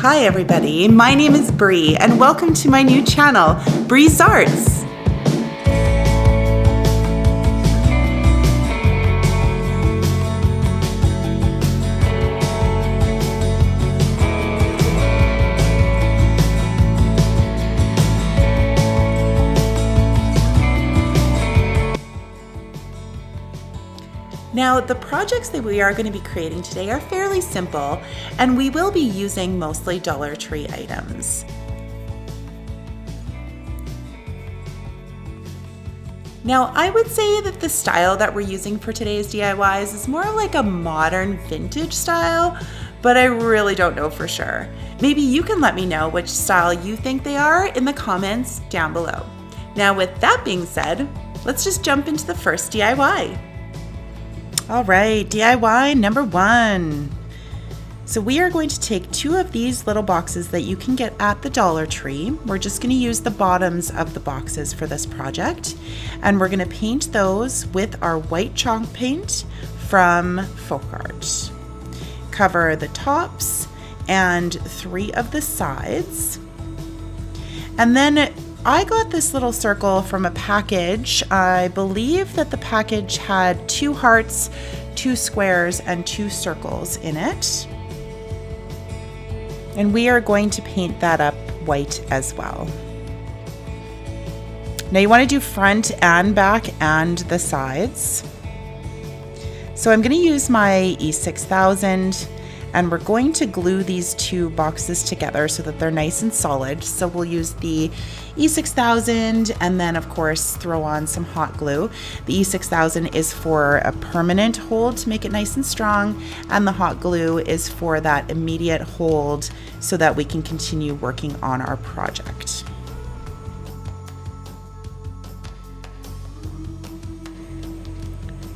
Hi everybody, my name is Bree and welcome to my new channel, Bree's Arts. Now, the projects that we are going to be creating today are fairly simple, and we will be using mostly Dollar Tree items. Now, I would say that the style that we're using for today's DIYs is more like a modern vintage style, but I really don't know for sure. Maybe you can let me know which style you think they are in the comments down below. Now, with that being said, let's just jump into the first DIY. All right, DIY number 1. So we are going to take 2 of these little boxes that you can get at the Dollar Tree. We're just going to use the bottoms of the boxes for this project, and we're going to paint those with our white chalk paint from Folk Art. Cover the tops and 3 of the sides. And then I got this little circle from a package. I believe that the package had 2 hearts, 2 squares, and 2 circles in it. And we are going to paint that up white as well. Now you want to do front and back and the sides. So I'm going to use my E6000. And we're going to glue these 2 boxes together so that they're nice and solid. So we'll use the E6000 and then of course throw on some hot glue. The E6000 is for a permanent hold to make it nice and strong, and the hot glue is for that immediate hold so that we can continue working on our project.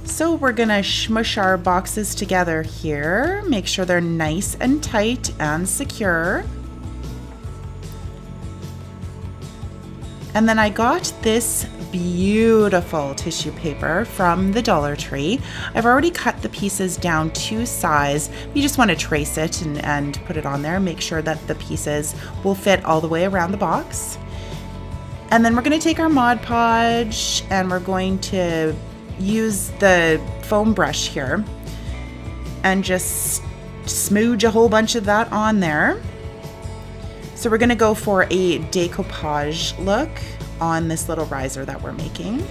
So we're gonna smush our boxes together here, make sure they're nice and tight and secure. And then I got this beautiful tissue paper from the Dollar Tree. I've already cut the pieces down to size. You just want to trace it and put it on there, make sure that the pieces will fit all the way around the box. And then we're gonna take our Mod Podge and we're going to use the foam brush here and just smooge a whole bunch of that on there. So we're going to go for a decoupage look on this little riser that we're making.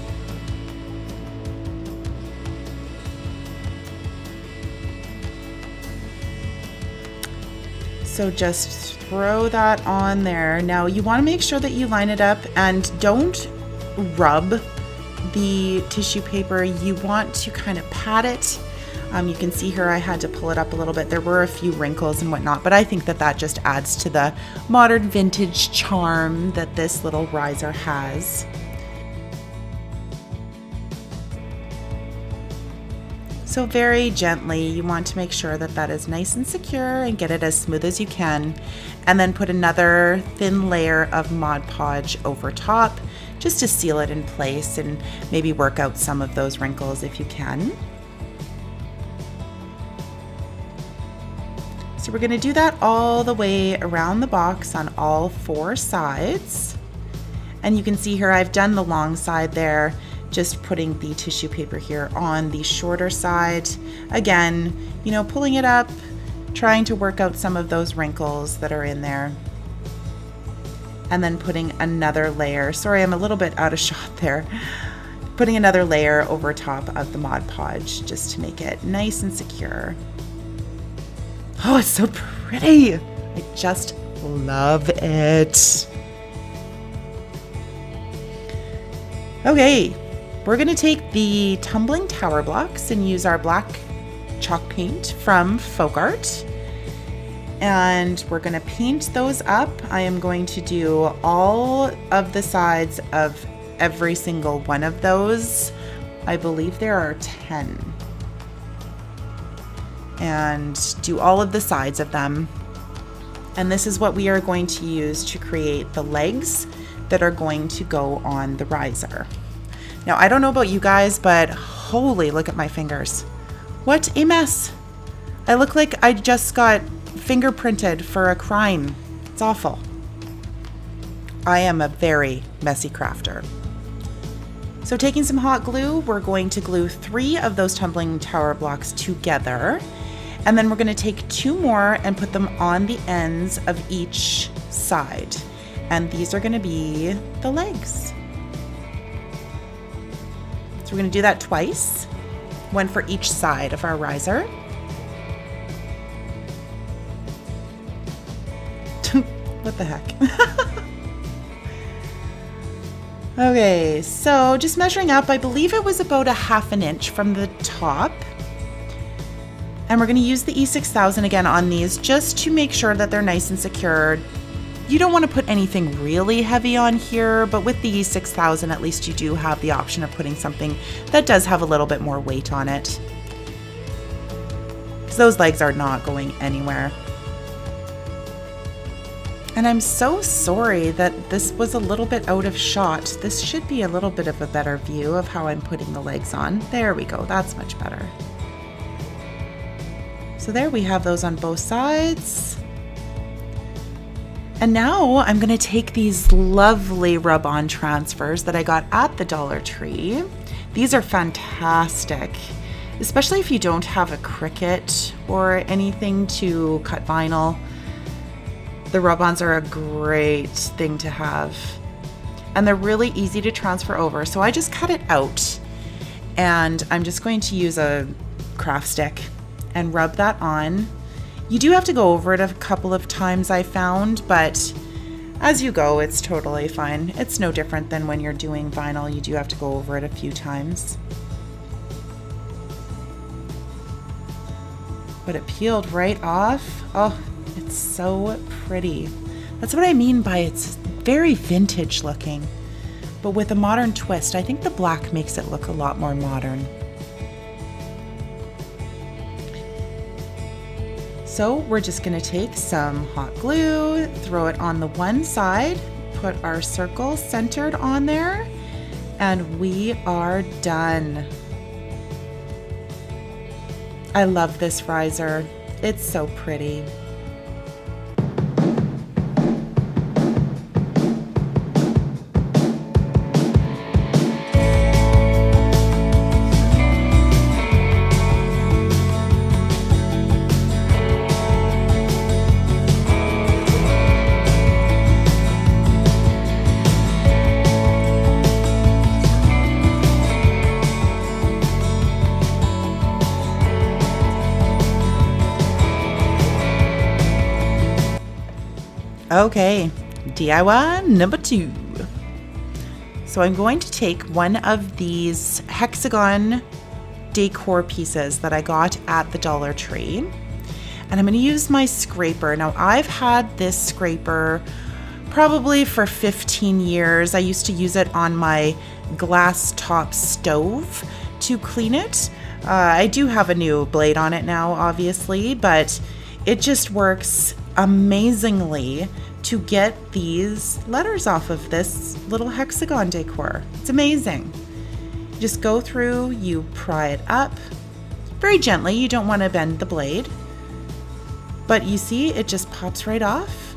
So just throw that on there. Now you want to make sure that you line it up and don't rub the tissue paper. You want to kind of pat it. You can see here I had to pull it up a little bit. There were a few wrinkles and whatnot, but I think that that just adds to the modern vintage charm that this little riser has. So very gently, you want to make sure that that is nice and secure and get it as smooth as you can. And then put another thin layer of Mod Podge over top just to seal it in place and maybe work out some of those wrinkles if you can. So we're going to do that all the way around the box on all 4 sides. And you can see here I've done the long side there, just putting the tissue paper here on the shorter side. Again, you know, pulling it up, trying to work out some of those wrinkles that are in there. And then putting another layer, sorry I'm a little bit out of shot there, putting another layer over top of the Mod Podge just to make it nice and secure. Oh, it's so pretty. I just love it. Okay, we're gonna take the tumbling tower blocks and use our black chalk paint from Folk Art. And we're gonna paint those up. I am going to do all of the sides of every single one of those. I believe there are 10. And do all of the sides of them. And this is what we are going to use to create the legs that are going to go on the riser. Now, I don't know about you guys, but holy, look at my fingers. What a mess. I look like I just got fingerprinted for a crime. It's awful. I am a very messy crafter. So taking some hot glue, we're going to glue 3 of those tumbling tower blocks together. And then we're going to take 2 more and put them on the ends of each side. And these are going to be the legs. So we're going to do that twice, one for each side of our riser. What the heck? Okay, so just measuring up, I believe it was about 1/2 inch from the top. And we're going to use the E6000 again on these just to make sure that they're nice and secure. You don't want to put anything really heavy on here, but with the E6000 at least you do have the option of putting something that does have a little bit more weight on it. Because those legs are not going anywhere. And I'm so sorry that this was a little bit out of shot. This should be a little bit of a better view of how I'm putting the legs on. There we go, that's much better. So there we have those on both sides. And now I'm gonna take these lovely rub-on transfers that I got at the Dollar Tree. These are fantastic, especially if you don't have a Cricut or anything to cut vinyl. The rub-ons are a great thing to have. And they're really easy to transfer over. So I just cut it out and I'm just going to use a craft stick and rub that on. You do have to go over it a couple of times, I found, but as you go, it's totally fine. It's no different than when you're doing vinyl. You do have to go over it a few times. But it peeled right off. Oh, it's so pretty. That's what I mean by it's very vintage looking, but with a modern twist. I think the black makes it look a lot more modern. So we're just gonna take some hot glue, throw it on the one side, put our circle centered on there, and we are done. I love this riser. It's so pretty. Okay, DIY number 2. So I'm going to take one of these Hexagon Decor pieces that I got at the Dollar Tree, and I'm going to use my scraper. Now I've had this scraper probably for 15 years. I used to use it on my glass top stove to clean it. I do have a new blade on it now, obviously, but it just works amazingly to get these letters off of this little Hexagon decor. It's amazing. You just go through, you pry it up very gently. You don't want to bend the blade, but you see it just pops right off.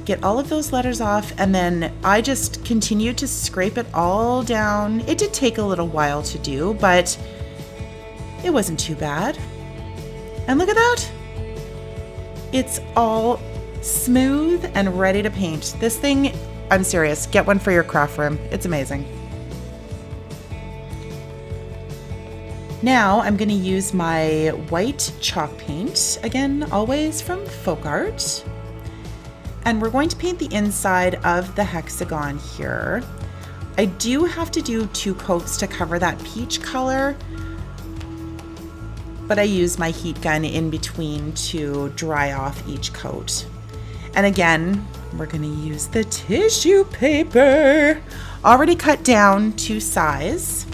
Get all of those letters off, and then I just continue to scrape it all down. It did take a little while to do, but it wasn't too bad. And look at that. It's all smooth and ready to paint. This thing, I'm serious, get one for your craft room. It's amazing. Now I'm going to use my white chalk paint, again, always from Folk Art. And we're going to paint the inside of the hexagon here. I do have to do 2 coats to cover that peach color, but I use my heat gun in between to dry off each coat. And again, we're gonna use the tissue paper, already cut down to size.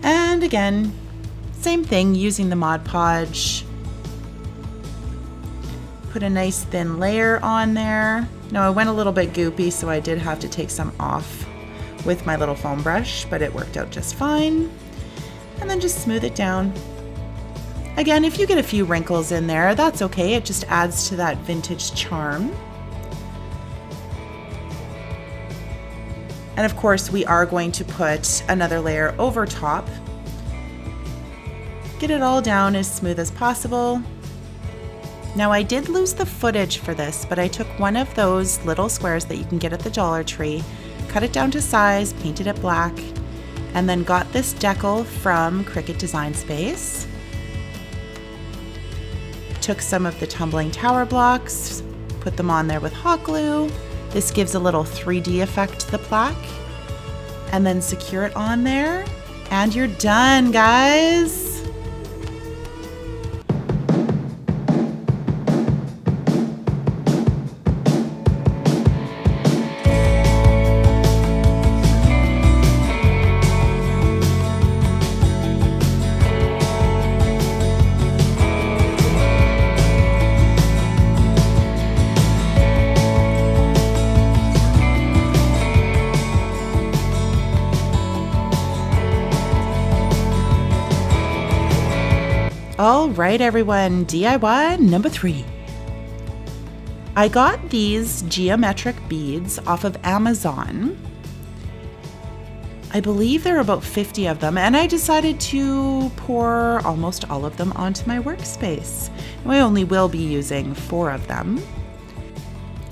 And again, same thing, using the Mod Podge. Put a nice thin layer on there. Now I went a little bit goopy, so I did have to take some off with my little foam brush, but it worked out just fine. And then just smooth it down. Again, if you get a few wrinkles in there, that's okay. It just adds to that vintage charm. And of course, we are going to put another layer over top. Get it all down as smooth as possible. Now I did lose the footage for this, but I took one of those little squares that you can get at the Dollar Tree, cut it down to size, painted it black, and then got this decal from Cricut Design Space. Took some of the tumbling tower blocks, put them on there with hot glue. This gives a little 3D effect to the plaque. And then secure it on there, and you're done, guys. All right, everyone, DIY number 3. I got these geometric beads off of Amazon. I believe there are about 50 of them, and I decided to pour almost all of them onto my workspace. I only will be using 4 of them.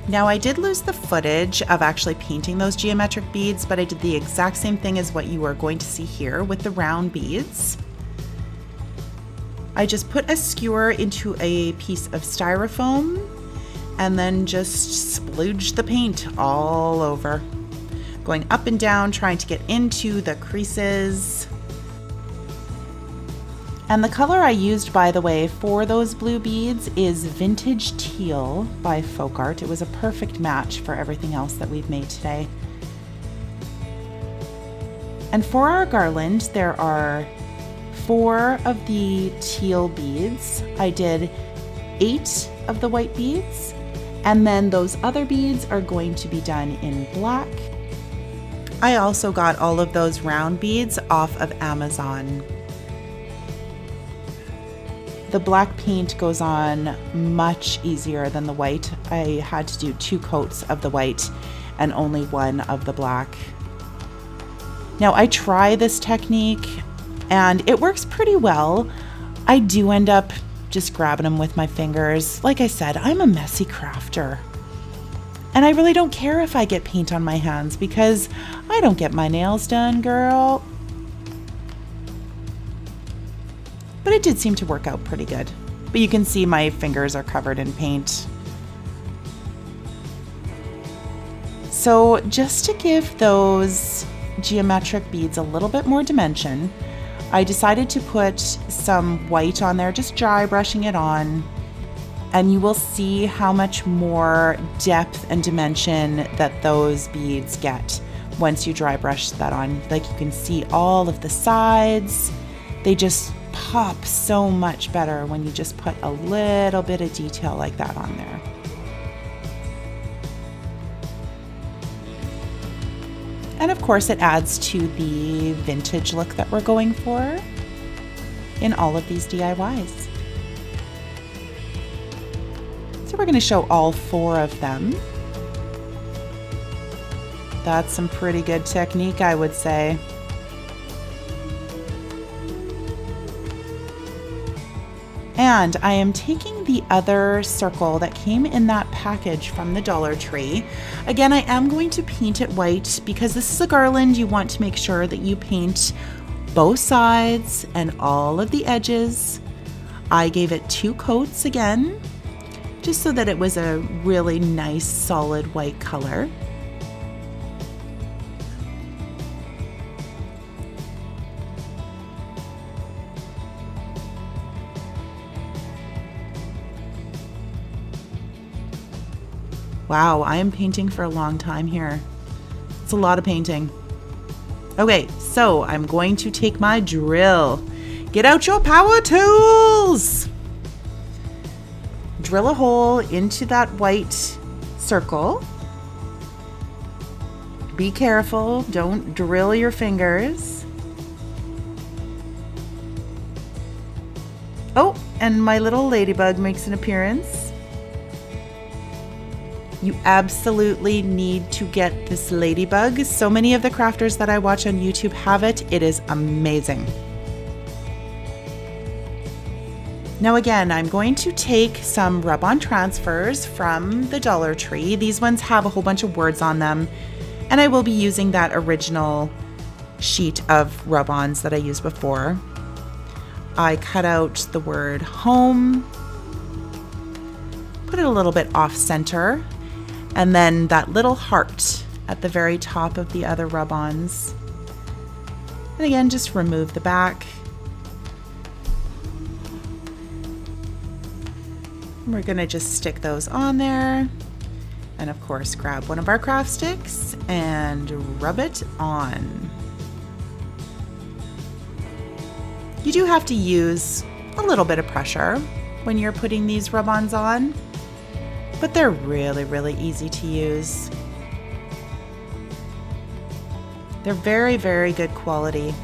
Now, I did lose the footage of actually painting those geometric beads, but I did the exact same thing as what you are going to see here with the round beads. I just put a skewer into a piece of styrofoam and then just splooged the paint all over, going up and down, trying to get into the creases. And the color I used, by the way, for those blue beads is Vintage Teal by Folk Art. It was a perfect match for everything else that we've made today. And for our garland, there are 4 of the teal beads. I did 8 of the white beads, and then those other beads are going to be done in black. I also got all of those round beads off of Amazon. The black paint goes on much easier than the white. I had to do 2 coats of the white and only 1 of the black. Now I try this technique and it works pretty well. I do end up just grabbing them with my fingers. Like I said, I'm a messy crafter. And I really don't care if I get paint on my hands because I don't get my nails done, girl. But it did seem to work out pretty good. But you can see my fingers are covered in paint. So just to give those geometric beads a little bit more dimension, I decided to put some white on there, just dry brushing it on, and you will see how much more depth and dimension that those beads get once you dry brush that on. Like you can see all of the sides, they just pop so much better when you just put a little bit of detail like that on there. And of course it adds to the vintage look that we're going for in all of these DIYs. So we're going to show all 4 of them. That's some pretty good technique, I would say. And I am taking the other circle that came in that package from the Dollar Tree. Again, I am going to paint it white because this is a garland. You want to make sure that you paint both sides and all of the edges. I gave it 2 coats again, just so that it was a really nice solid white color. Wow, I am painting for a long time here. It's a lot of painting. Okay, so I'm going to take my drill. Get out your power tools! Drill a hole into that white circle. Be careful, don't drill your fingers. Oh, and my little ladybug makes an appearance. You absolutely need to get this ladybug. So many of the crafters that I watch on YouTube have it. It is amazing. Now again, I'm going to take some rub-on transfers from the Dollar Tree. These ones have a whole bunch of words on them, and I will be using that original sheet of rub-ons that I used before. I cut out the word home, put it a little bit off center, and then that little heart at the very top of the other rub-ons. And again, just remove the back. We're gonna just stick those on there. And of course, grab one of our craft sticks and rub it on. You do have to use a little bit of pressure when you're putting these rub-ons on, but they're really, really easy to use. They're very, very good quality.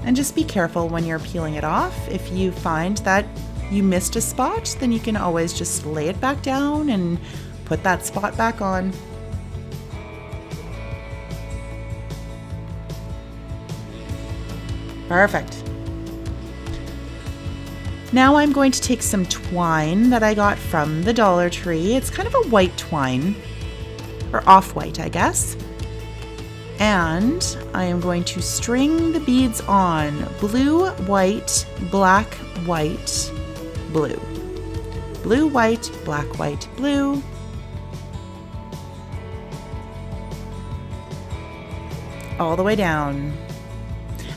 And just be careful when you're peeling it off. If you find that you missed a spot, then you can always just lay it back down and put that spot back on. Perfect. Now I'm going to take some twine that I got from the Dollar Tree. It's kind of a white twine, or off-white, I guess. And I am going to string the beads on blue, white, black, white, blue. Blue, white, black, white, blue. All the way down.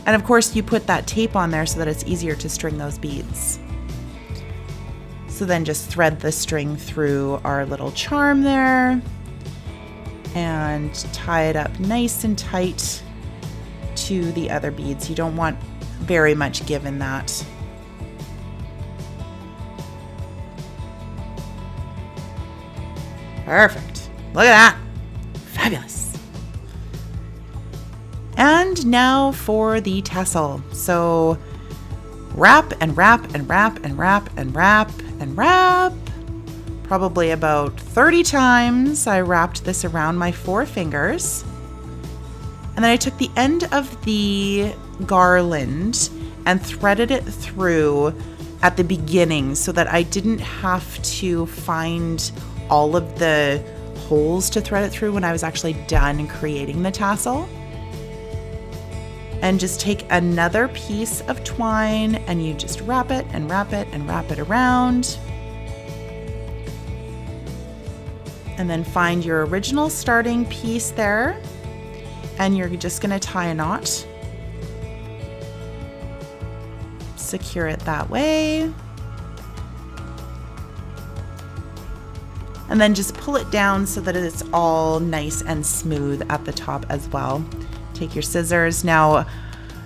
And of course you put that tape on there so that it's easier to string those beads. So then just thread the string through our little charm there and tie it up nice and tight to the other beads. You don't want very much give in that. Perfect. Look at that. Fabulous. And now for the tassel. So wrap and wrap and wrap and wrap and wrap and wrap. Probably about 30 times I wrapped this around my 4 fingers. And then I took the end of the garland and threaded it through at the beginning so that I didn't have to find all of the holes to thread it through when I was actually done creating the tassel. And just take another piece of twine and you just wrap it and wrap it and wrap it around. And then find your original starting piece there, and you're just going to tie a knot. Secure it that way. And then just pull it down so that it's all nice and smooth at the top as well. Take your scissors. Now,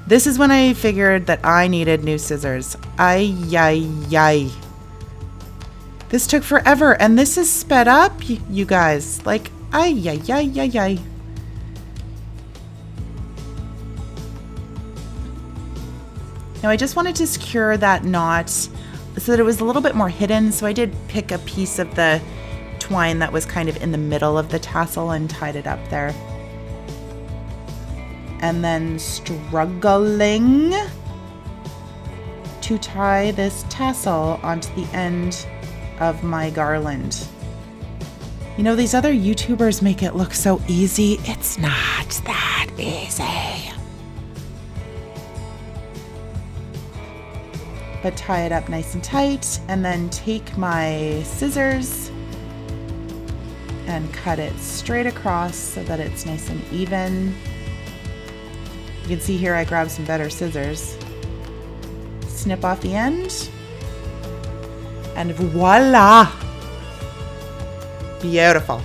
this is when I figured that I needed new scissors. Ay, ay, ay. This took forever, and this is sped up, you guys. Like, ay, ay, ay, ay, ay. Now, I just wanted to secure that knot so that it was a little bit more hidden, so I did pick a piece of the twine that was kind of in the middle of the tassel and tied it up there. And then struggling to tie this tassel onto the end of my garland. You know, these other YouTubers make it look so easy. It's not that easy. But tie it up nice and tight, and then take my scissors and cut it straight across so that it's nice and even. You can see here I grabbed some better scissors. Snip off the end. And voila! Beautiful.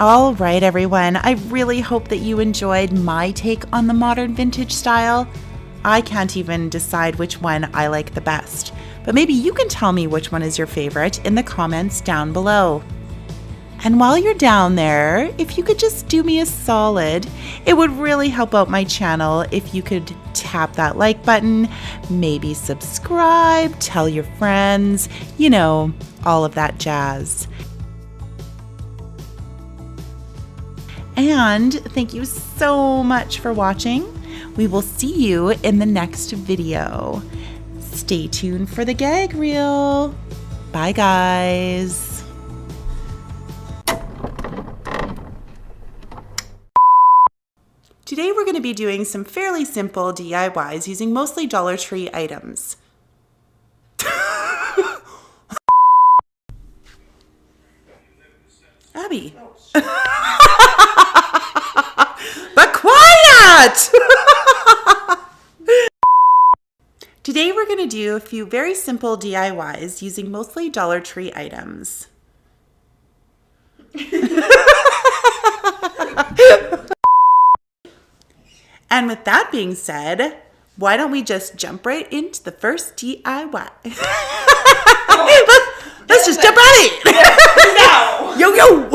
All right, everyone. I really hope that you enjoyed my take on the modern vintage style. I can't even decide which one I like the best, but maybe you can tell me which one is your favorite in the comments down below. And while you're down there, if you could just do me a solid, it would really help out my channel if you could tap that like button, maybe subscribe, tell your friends, you know, all of that jazz. And thank you so much for watching. We will see you in the next video. Stay tuned for the gag reel. Bye, guys. Today we're going to be doing some fairly simple DIYs using mostly Dollar Tree items. Abby. But quiet! Today we're going to do a few very simple DIYs using mostly Dollar Tree items. And with that being said, why don't we just jump right into the first DIY? Let's just jump right in. Yo, yo.